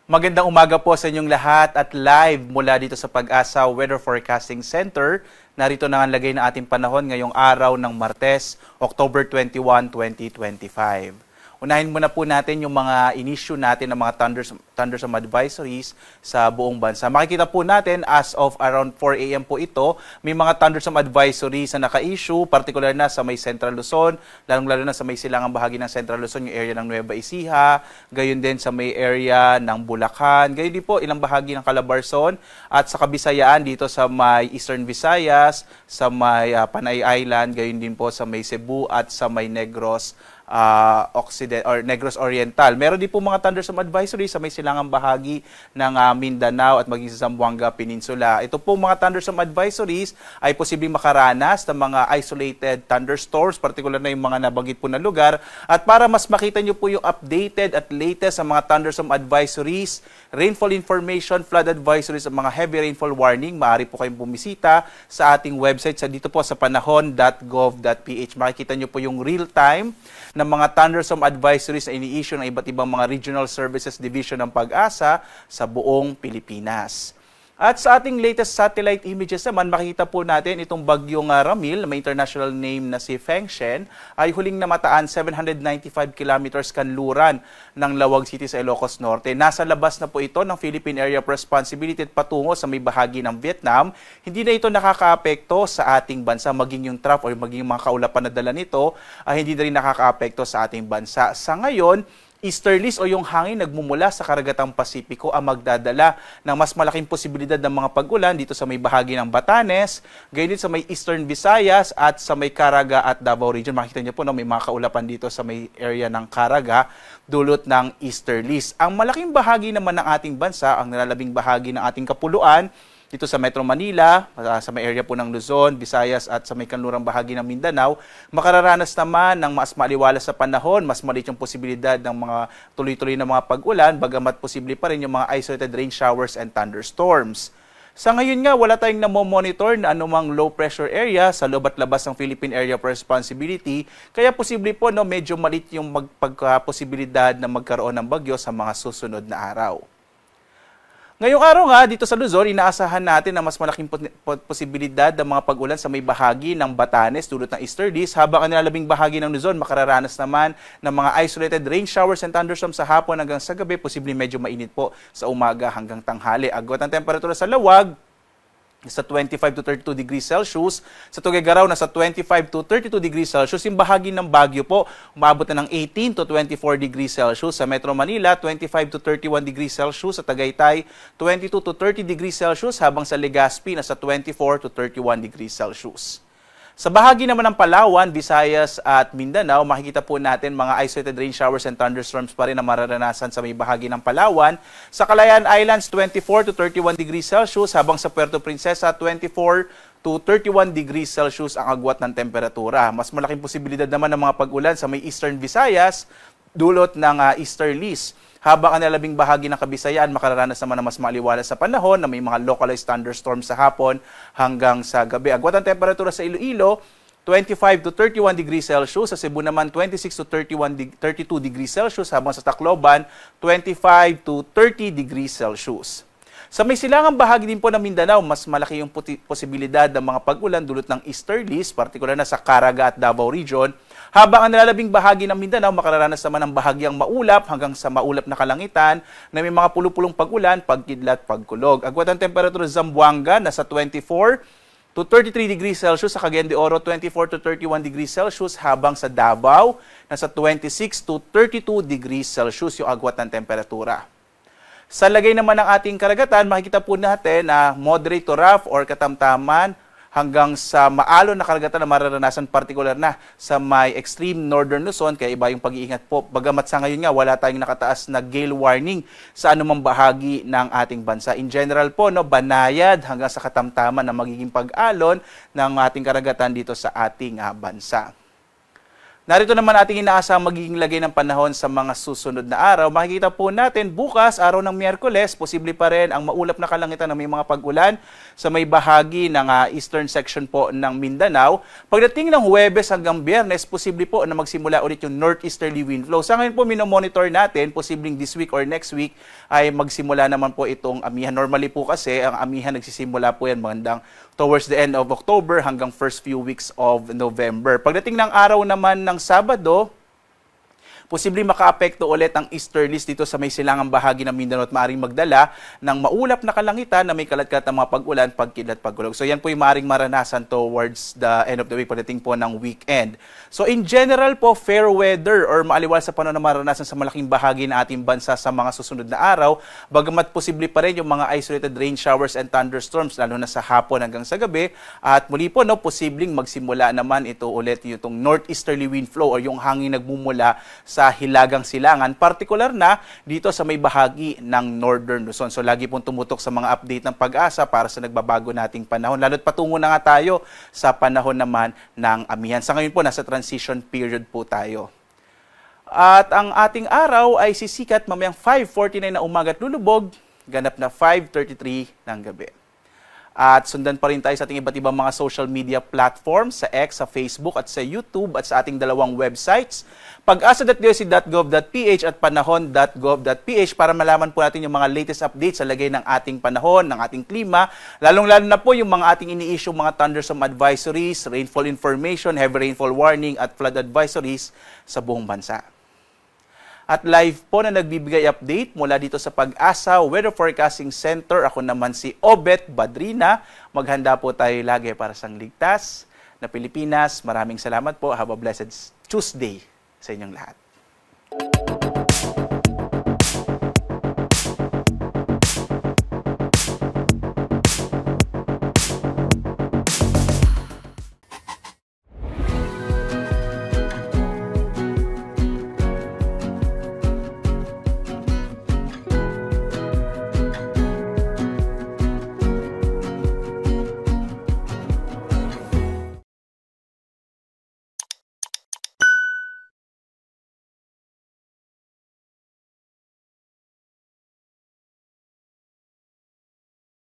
Magandang umaga po sa inyong lahat at live mula dito sa Pag-asa Weather Forecasting Center. Narito na ang lagay ng ating panahon ngayong araw ng Martes, October 21, 2025. Unahin muna po natin yung mga in-issue natin ng mga thunderstorm advisories sa buong bansa. Makikita po natin as of around 4 a.m. po ito, may mga thunderstorm advisories na naka-issue, particular na sa may Central Luzon, lalong-lalo na sa may silangang bahagi ng Central Luzon, yung area ng Nueva Ecija, gayon din sa may area ng Bulacan, gayon din po ilang bahagi ng Calabarzon, at sa Kabisayaan dito sa may Eastern Visayas, sa may Panay Island, gayon din po sa may Cebu at sa may Negros Negros Oriental. Meron din po mga thunderstorm advisory sa may silangang bahagi ng Mindanao at maging sa Zamboanga Peninsula. Ito po mga thunderstorm advisories ay posibleng makaranas ng mga isolated thunderstorms, particular na yung mga nabanggit po na lugar. At para mas makita nyo po yung updated at latest sa mga thunderstorm advisories, rainfall information, flood advisories, at mga heavy rainfall warning, maaari po kayong bumisita sa ating website dito po sa panahon.gov.ph. Makikita nyo po yung real-time ng mga thunderstorm advisories na ini-issue ng iba't ibang mga Regional Services Division ng Pag-asa sa buong Pilipinas. At sa ating latest satellite images naman, makikita po natin itong bagyong Ramil, may international name na si Fengshen, ay huling namataan 795 kilometers kanluran ng Lawag City sa Ilocos Norte. Nasa labas na po ito ng Philippine Area of Responsibility at patungo sa may bahagi ng Vietnam. Hindi na ito nakakaapekto sa ating bansa, maging yung trough o maging yung mga kaulapan na dala nito, ay hindi na rin nakakaapekto sa ating bansa. Sa ngayon, easterlies o yung hangin nagmumula sa karagatang Pasipiko ang magdadala ng mas malaking posibilidad ng mga pag-ulan dito sa may bahagi ng Batanes, gayon din sa may Eastern Visayas at sa may Caraga at Davao Region. Makikita niyo po na may mga kaulapan dito sa may area ng Caraga, dulot ng easterlies. Ang malaking bahagi naman ng ating bansa, ang nalalabing bahagi ng ating kapuluan, dito sa Metro Manila, sa may area po ng Luzon, Visayas at sa may kanlurang bahagi ng Mindanao, makararanas naman ng mas maliwalas sa panahon, mas maliit yung posibilidad ng mga tuloy-tuloy na mga pag-ulan, bagamat posible pa rin yung mga isolated rain showers and thunderstorms. Sa ngayon nga, wala tayong namomonitor na anumang low pressure area sa loob at labas ng Philippine Area of Responsibility, kaya posible po medyo maliit yung pagposibilidad na magkaroon ng bagyo sa mga susunod na araw. Ngayong araw nga, dito sa Luzon, inaasahan natin na mas malaking posibilidad ng mga pag-ulan sa may bahagi ng Batanes dulot ng easterlies, habang ang nilalabing bahagi ng Luzon makararanas naman ng mga isolated rain showers and thunderstorms sa hapon hanggang sa gabi, posibleng medyo mainit po sa umaga hanggang tanghali. Agwat ang temperatura sa Lawag, sa 25 to 32 degrees Celsius. Sa Tuguegarao, nasa 25 to 32 degrees Celsius. Yung bahagi ng Baguio po, umabot na ng 18 to 24 degrees Celsius. Sa Metro Manila, 25 to 31 degrees Celsius. Sa Tagaytay, 22 to 30 degrees Celsius. Habang sa Legazpi, nasa 24 to 31 degrees Celsius. Sa bahagi naman ng Palawan, Visayas at Mindanao, makikita po natin mga isolated rain showers and thunderstorms pa rin na mararanasan sa may bahagi ng Palawan. Sa Calayan Islands, 24 to 31 degrees Celsius, habang sa Puerto Princesa, 24 to 31 degrees Celsius ang agwat ng temperatura. Mas malaking posibilidad naman ng mga pag-ulan sa may Eastern Visayas, dulot ng easterlies. Habang ang nilalabing bahagi ng Kabisayaan, makararanas naman ng mas maliwalas sa panahon na may mga localized thunderstorms sa hapon hanggang sa gabi. Agwat ang temperatura sa Iloilo, 25 to 31 degrees Celsius. Sa Cebu naman, 26 to 32 degrees Celsius. Habang sa Tacloban, 25 to 30 degrees Celsius. Sa may silangang bahagi din po ng Mindanao, mas malaki yung posibilidad ng mga pag-ulan dulot ng easterlies, partikular na sa Caraga at Davao Region. Habang ang nalalabing bahagi ng Mindanao, makararanas naman ng bahagyang maulap hanggang sa maulap na kalangitan na may mga pulupulong pag-ulan, pagkidlat, pagkulog. Agwat ang temperatura sa Zamboanga, nasa 24 to 33 degrees Celsius. Sa Cagayan de Oro, 24 to 31 degrees Celsius. Habang sa Davao, nasa 26 to 32 degrees Celsius yung agwat ng temperatura. Sa lagay naman ng ating karagatan, makikita po natin na moderate to rough or katamtaman hanggang sa maalon na karagatan na mararanasan, partikular na sa may extreme northern Luzon, kaya iba yung pag-iingat po. Bagamat sa ngayon nga, wala tayong nakataas na gale warning sa anumang bahagi ng ating bansa. In general po, banayad hanggang sa katamtaman na magiging pag-alon ng ating karagatan dito sa ating bansa. Narito naman ating inaasang magiging lagay ng panahon sa mga susunod na araw. Makikita po natin bukas, araw ng Miyerkules, posible pa rin ang maulap na kalangitan na may mga pag-ulan sa may bahagi ng eastern section po ng Mindanao. Pagdating ng Huwebes hanggang Biyernes, posible po na magsimula ulit yung northeasterly wind flow. Sa ngayon po, minomonitor natin, posibleng this week or next week ay magsimula naman po itong amihan. Normally po kasi, ang amihan nagsisimula po yan magandang towards the end of October hanggang first few weeks of November. Pagdating ng araw naman ng Sabado, posibleng makaapekto ulit ang easterlies dito sa may silangang bahagi ng Mindanao at maaaring magdala ng maulap na kalangitan na may kalat-kalat ng mga pag-ulan, pagkidlat, pagkulog. So yan po yung maaaring maranasan towards the end of the week, pagdating po ng weekend. So in general po, fair weather or maaliwalas sa panahon na maranasan sa malaking bahagi ng ating bansa sa mga susunod na araw, bagamat posible pa rin yung mga isolated rain showers and thunderstorms, lalo na sa hapon hanggang sa gabi. At muli po, posibleng magsimula naman ito ulit yung northeasterly wind flow o yung hangin nagmumula sa hilagang silangan, partikular na dito sa may bahagi ng Northern Luzon. So lagi pong tumutok sa mga update ng Pag-asa para sa nagbabago nating panahon. Lalo't patungo na nga tayo sa panahon naman ng amihan. Sa ngayon po, nasa transition period po tayo. At ang ating araw ay sisikat mamayang 5:49 na umaga at lulubog, ganap na 5:33 ng gabi. At sundan pa rin tayo sa ating iba't ibang mga social media platforms, sa X, sa Facebook at sa YouTube at sa ating dalawang websites, pag-asa.doc.gov.ph at panahon.gov.ph para malaman po natin yung mga latest updates sa lagay ng ating panahon, ng ating klima, lalong-lalo na po yung mga ating ini-issue mga thunderstorm advisories, rainfall information, heavy rainfall warning at flood advisories sa buong bansa. At live po na nagbibigay update mula dito sa Pag-asa Weather Forecasting Center. Ako naman si Obet Badrina. Maghanda po tayo lagi para sa ligtas na Pilipinas. Maraming salamat po. Have a blessed Tuesday sa inyong lahat.